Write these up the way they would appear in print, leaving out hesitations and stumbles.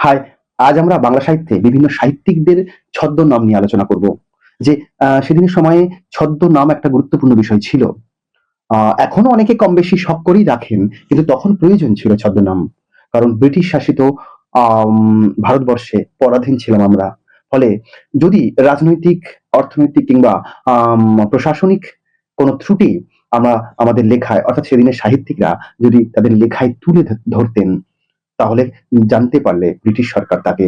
High, আজ আমরা বাংলা সাহিত্যে বিভিন্ন সাহিত্যিকদের ছদ্মনাম নিয়ে আলোচনা করব। যে সেদিনের সময়ে ছদ্মনাম একটা গুরুত্বপূর্ণ বিষয় ছিল। এখনো অনেকে কম বেশি শখ করেই রাখেন, কিন্তু তখন প্রয়োজন ছিল ছদ্মনাম। কারণ ব্রিটিশ শাসিত ভারতবর্ষে পরাধীন ছিলাম আমরা। ফলে যদি রাজনৈতিক, অর্থনৈতিক কিংবা প্রশাসনিক কোনো ত্রুটি আমরা আমাদের লেখায়, অর্থাৎ সেদিনের সাহিত্যিকরা যদি তাদের লেখায় তুলে ধরতেন, তাহলে জানতে পারলে ব্রিটিশ সরকার তাকে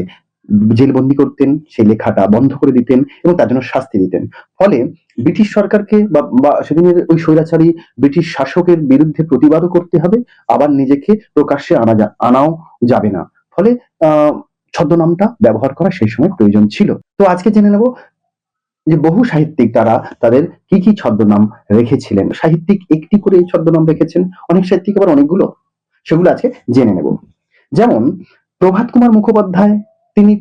জেলবন্দি করতেন, সেই লেখাটা বন্ধ করে দিতেন এবং তার জন্য শাস্তি দিতেন। ফলে ব্রিটিশ সরকারকে বা সেদিনের ওই স্বৈরাচারী ব্রিটিশ শাসকের বিরুদ্ধে প্রতিবাদও করতে হবে, আবার নিজেকে প্রকাশ্যে আনাও যাবে না। ফলে আহ ছদ্মনামটা ব্যবহার করা সেই সময় প্রয়োজন ছিল। তো আজকে জেনে নেব যে বহু সাহিত্যিক তারা তাদের কি কি ছদ্মনাম রেখেছিলেন। সাহিত্যিক একটি করে ছদ্মনাম রেখেছেন, অনেক সাহিত্যিক আবার অনেকগুলো। সেগুলো আজকে জেনে নেব। যেমন প্রভাত কুমার মুখোপাধ্যায়, তিনি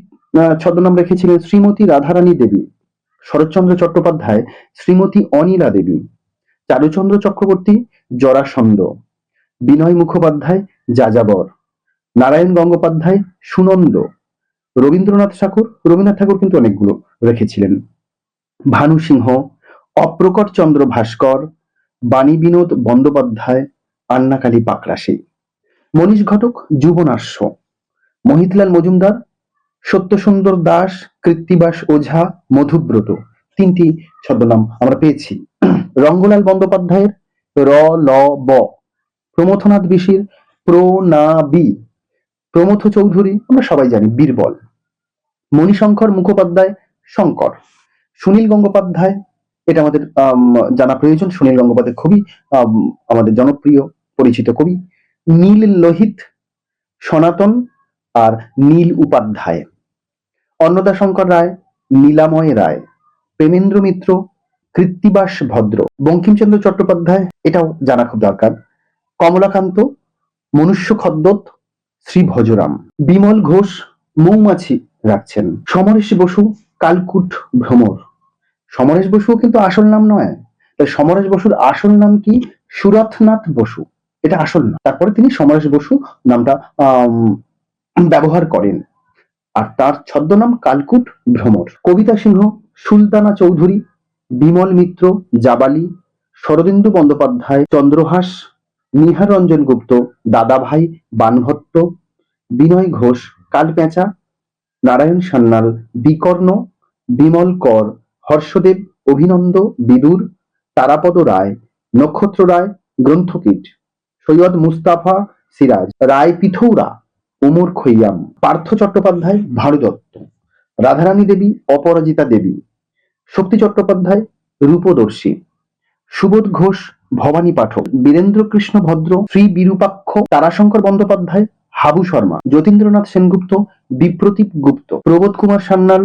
ছদ্মনাম রেখেছিলেন শ্রীমতী রাধারানী দেবী। শরৎচন্দ্র চট্টোপাধ্যায় শ্রীমতী অনিলা দেবী। চারুচন্দ্র চক্রবর্তী জরাসন্ধ। বিনয় মুখোপাধ্যায় যাযাবর। নারায়ণ গঙ্গোপাধ্যায় সুনন্দ। রবীন্দ্রনাথ ঠাকুর কিন্তু অনেকগুলো রেখেছিলেন। ভানু সিংহ, অপ্রকট চন্দ্র ভাস্কর, বাণী বিনোদ বন্দ্যোপাধ্যায়, আন্নাকালী পাকরাশি। মনীষ ঘটক যুবনাস্য। মহিতলাল মজুমদার, সত্যসুন্দর দাস, কৃত্তিবাস ওঝা, মধুব্রত। তিনটি ছদ্মনাম আমরা পেয়েছি। রঙ্গলাল বন্দ্যোপাধ্যায়ের র ল ব। প্রমথনাথ বিশির প্রনাবি। প্রমথ চৌধুরী আমরা সবাই জানি বীরবল। মণিশঙ্কর মুখোপাধ্যায় শঙ্কর। সুনীল গঙ্গোপাধ্যায়, এটা আমাদের জানা প্রয়োজন, সুনীল গঙ্গোপাধ্যায় খুবই আমাদের জনপ্রিয় পরিচিত কবি। নীল লোহিত, সনাতন আর নীল উপাধ্যায়। অন্নদাশঙ্কর রায়, নীলাময় রায়। প্রেমেন্দ্র মিত্র, কৃত্তিবাস ভদ্র। বঙ্কিমচন্দ্র চট্টোপাধ্যায়, এটাও জানা খুব দরকার। কমলাকান্ত, মনুষ্য খদ্যোত, শ্রী ভজরাম। বিমল ঘোষ মৌমাছি রাখছেন। সমরেশ বসু কালকুট ভ্রমর। সমরেশ বসু কিন্তু আসল নাম নয়। সমরেশ বসুর আসল নাম কি? সুরথনাথ বসু, এটা আসল নাম। তারপরে তিনি সমরেশ বসু নামটা ব্যবহার করেন, আর তার ছদ্মনাম কালকুট ভ্রমর। কবিতা সিংহ, সুলতানা চৌধুরী, বিমল মিত্র জাবালি, শরদিন্দু বন্দ্যোপাধ্যায় চন্দ্রহাস, নিহার রঞ্জন গুপ্ত দাদাভাই বানভট্ট, বিনয় ঘোষ কালপেঁচা, নারায়ণ সান্যাল বিকর্ণ, বিমল কর, হর্ষদেব অভিনন্দ বিদুর, তারাপদ রায়, নক্ষত্র রায় গ্রন্থকীট, সৈয়দ মুস্তাফা সিরাজ, রায় পিথৌরা, ওমর খৈয়াম, পার্থ চট্টোপাধ্যায় ভানুদত্ত, রাধারানী দেবী অপরাজিতা দেবী, শক্তি চট্টোপাধ্যায় রূপদর্শী, সুবোধ ঘোষ ভবানী পাঠক, বীরেন্দ্র কৃষ্ণ ভদ্র শ্রী বিরূপাক্ষ, তারাশঙ্কর বন্দ্যোপাধ্যায় হাবু শর্মা, যতীন্দ্রনাথ সেনগুপ্ত বিপ্রতীপ গুপ্ত, প্রবোধ কুমার সান্যাল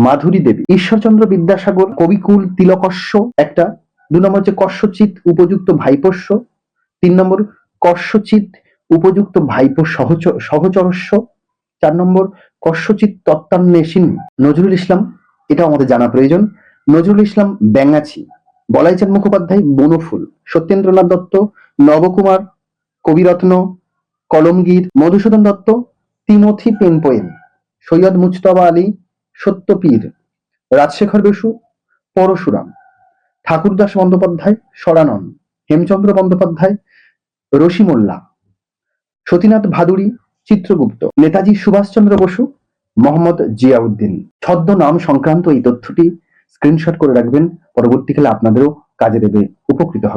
মাধুরী দেবী, ঈশ্বরচন্দ্র বিদ্যাসাগর কবিকুল তিলকস্য একটা। 2 নম্বর হচ্ছে কস্যচিৎ উপযুক্ত ভাইপোষ্য। 3 নম্বর কস্যচিৎ উপযুক্ত ভাইপো সহচরস্য। 4 নম্বর কস্যচিৎ তত্ত্বান্বেষিন নজরুল ইসলাম, এটাও আমাদের জানা প্রয়োজন। Nazrul Islam Byangachi. Balaichand Mukhopadhyay Banaphool. Satyendranath Dutta Nabakumar Kabiratna Kalamgir. Madhusudan Dutta Timothy Penpoem. Syed Mujtaba Ali Satyapir. Rajshekhar Basu Parashuram. Thakurdas Bandyopadhyay Saranan. Hemchandra Bandyopadhyay Rasimolla. Satinath Bhaduri Chitragupta. Netaji Subhashchandra Basu Mohammad Ziauddin. ছদ্মনাম সংক্রান্ত এই তথ্যটি স্ক্রিনশট করে রাখবেন, পরবর্তীকালে আপনাদেরও কাজে দেবে, উপকৃত হবে।